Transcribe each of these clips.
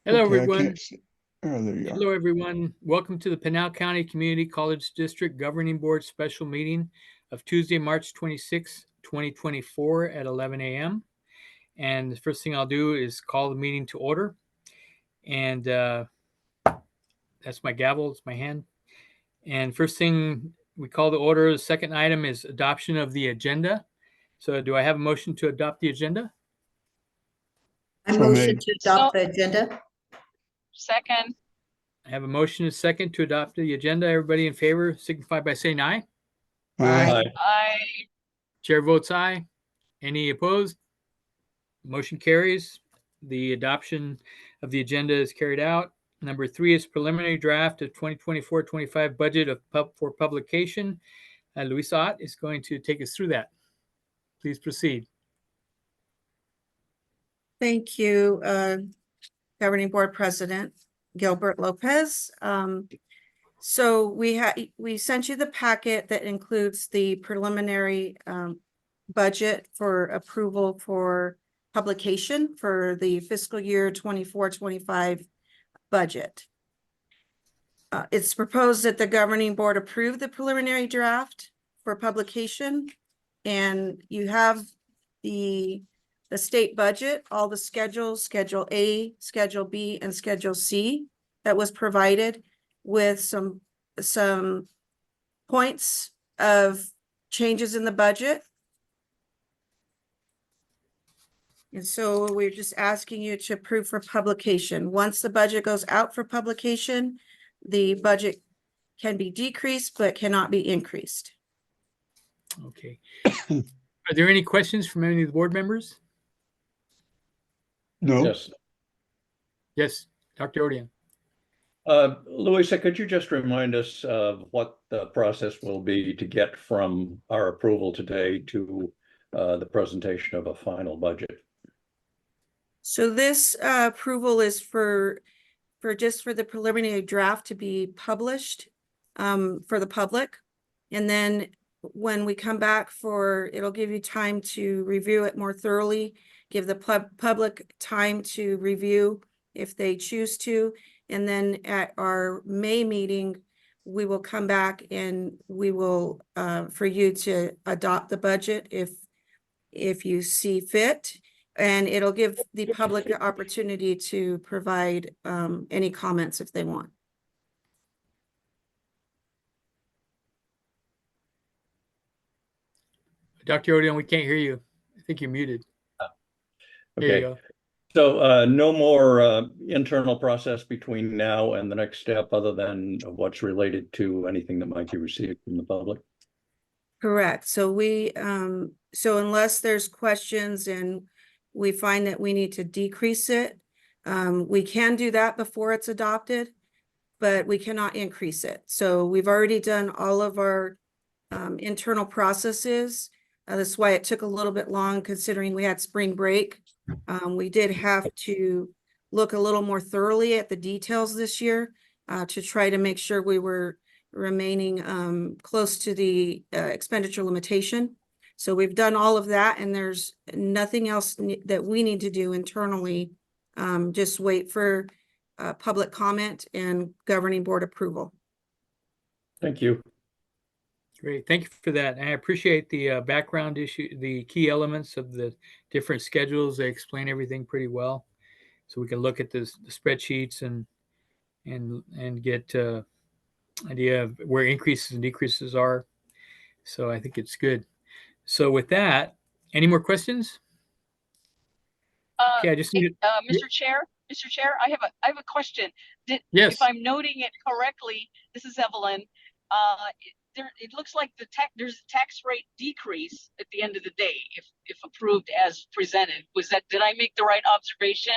Hello, Okay, I everyone. can't see. Oh, there you Hello, are. everyone. Welcome to the Pinal County Community College District Governing Board special meeting of Tuesday, March 26, 2024 at 11 a.m. And the first thing I'll do is call the meeting to order. And that's my gavel, it's my hand. And first thing we call to order, the second item is adoption of the agenda. So do I have a motion to adopt the agenda? I So motion made. to adopt the agenda. Second. I have a motion and a second to adopt the agenda. Everybody in favor signify by saying aye. Aye. I Chair votes aye. Any opposed? Motion carries. The adoption of the agenda is carried out. Number 3 is preliminary draft of 2024-25 budget for publication. Luisa Ott is going to take us through that. Please proceed. Thank you, Governing Board President Gilbert Lopez. So we sent you the packet that includes the preliminary budget for approval for publication for the fiscal year 24-25 budget. It's proposed that the Governing Board approve the preliminary draft for publication, and you have the state budget, all the schedules, Schedule A, Schedule B, and Schedule C that was provided with some points of changes in the budget. And so we're just asking you to approve for publication. Once the budget goes out for publication, the budget can be decreased, but cannot be increased. Okay. Are there any questions from any of the board members? No. Yes. Yes, Dr. Odian. Louisa, could you just remind us of what the process will be to get from our approval today to the presentation of a final budget? So this approval is for the preliminary draft to be published for the public. And then when we come back it'll give you time to review it more thoroughly, give the public time to review if they choose to. And then at our May meeting, we will come back and we will, for you to adopt the budget if you see fit. And it'll give the public the opportunity to provide any comments if they want. Dr. Odian, we can't hear you. I think you're muted. There Okay. you go. So no more internal process between now and the next step other than what's related to anything that might be received from the public? Correct. So so unless there's questions and we find that we need to decrease it, we can do that before it's adopted, but we cannot increase it. So we've already done all of our internal processes. That's why it took a little bit long considering we had spring break. We did have to look a little more thoroughly at the details this year to try to make sure we were remaining close to the expenditure limitation. So we've done all of that, and there's nothing else that we need to do internally. Just wait for public comment and governing board approval. Thank you. Great. Thank you for that. And I appreciate the background issue, the key elements of the different schedules. They explain everything pretty well. So we can look at the spreadsheets and get idea of where increases and decreases are. So I think it's good. So with that, any more questions? Okay, I just need Mr. Chair, I have a question. Yes. If I'm noting it correctly, this is Evelyn. It looks like there's a tax rate decrease at the end of the day if approved as presented. Did I make the right observation?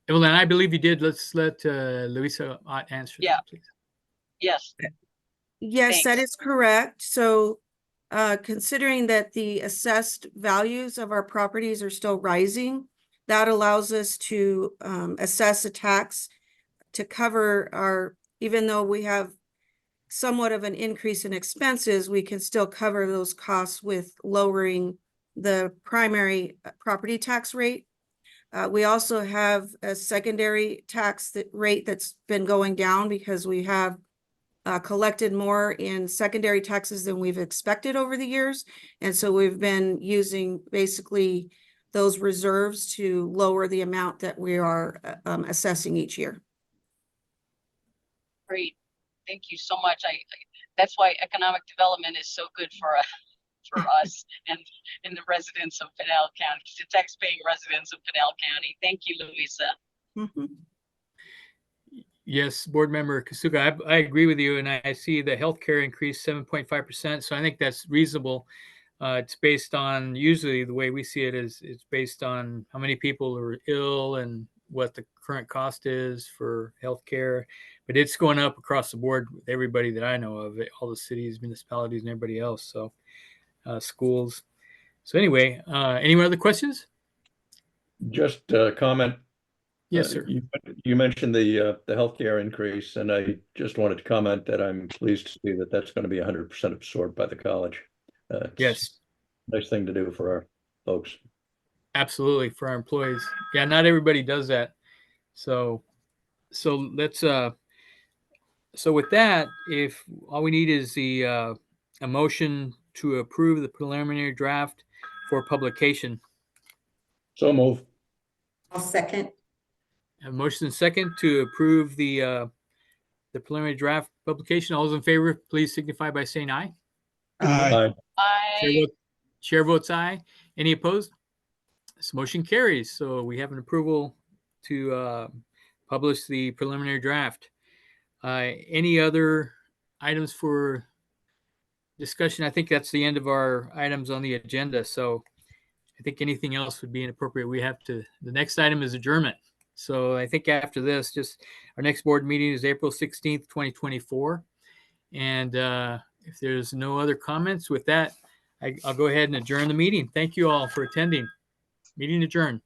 Evelyn, I believe you did. Let's let Luisa answer Yeah. that, please. Yes. Yes, that Thanks. is correct. So considering that the assessed values of our properties are still rising, that allows us to assess a tax to cover even though we have somewhat of an increase in expenses, we can still cover those costs with lowering the primary property tax rate. We also have a secondary tax rate that's been going down because we have collected more in secondary taxes than we've expected over the years. And so we've been using basically those reserves to lower the amount that we are assessing each year. Great. Thank you so much. That's why economic development is so good for us and the residents of Pinal County, the tax-paying residents of Pinal County. Thank you, Louisa. Mm-hmm. Yes, Board Member Kasuga, I agree with you, and I see the healthcare increase 7.5%. So I think that's reasonable. It's based on, usually the way we see it is it's based on how many people are ill and what the current cost is for healthcare. But it's going up across the board with everybody that I know of, all the cities, municipalities, and everybody else. So schools. So anyway, any other questions? Just a comment. Yes, sir. You mentioned the healthcare increase, and I just wanted to comment that I'm pleased to see that that's going to be 100% absorbed by the college. Yes. Nice thing to do for our folks. Absolutely, for our employees. Yeah, not everybody does that. So let's so with that, if all we need is a motion to approve the preliminary draft for publication. So move. I'll second. A motion and second to approve the preliminary draft publication. All those in favor, please signify by saying aye. Aye. Chair votes aye. Any opposed? This motion carries. So we have an approval to publish the preliminary draft. Any other items for discussion? I think that's the end of our items on the agenda. So I think anything else would be inappropriate. The next item is adjournment. So I think after this, just our next board meeting is April 16th, 2024. And if there's no other comments with that, I'll go ahead and adjourn the meeting. Thank you all for attending. Meeting adjourned.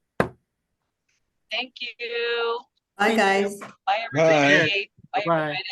Thank you. Bye, guys. Bye, everybody. Bye, Bye. everybody.